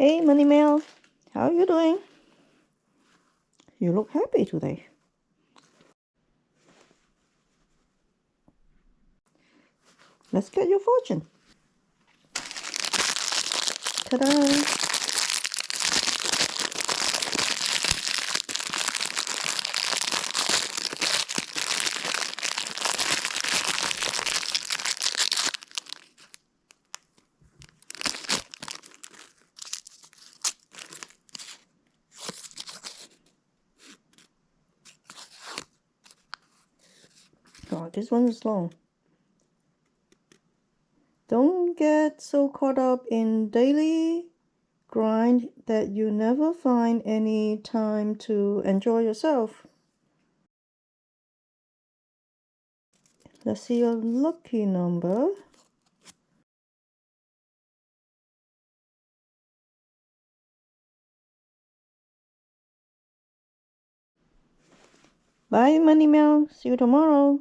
Hey, Money Mail, how you doing? You look happy today. Let's get your fortune. Ta-da! Oh, this one is long. Don't get so caught up in daily grind that you never find any time to enjoy yourself. Let's see your lucky number. Bye, Money Mail. See you tomorrow.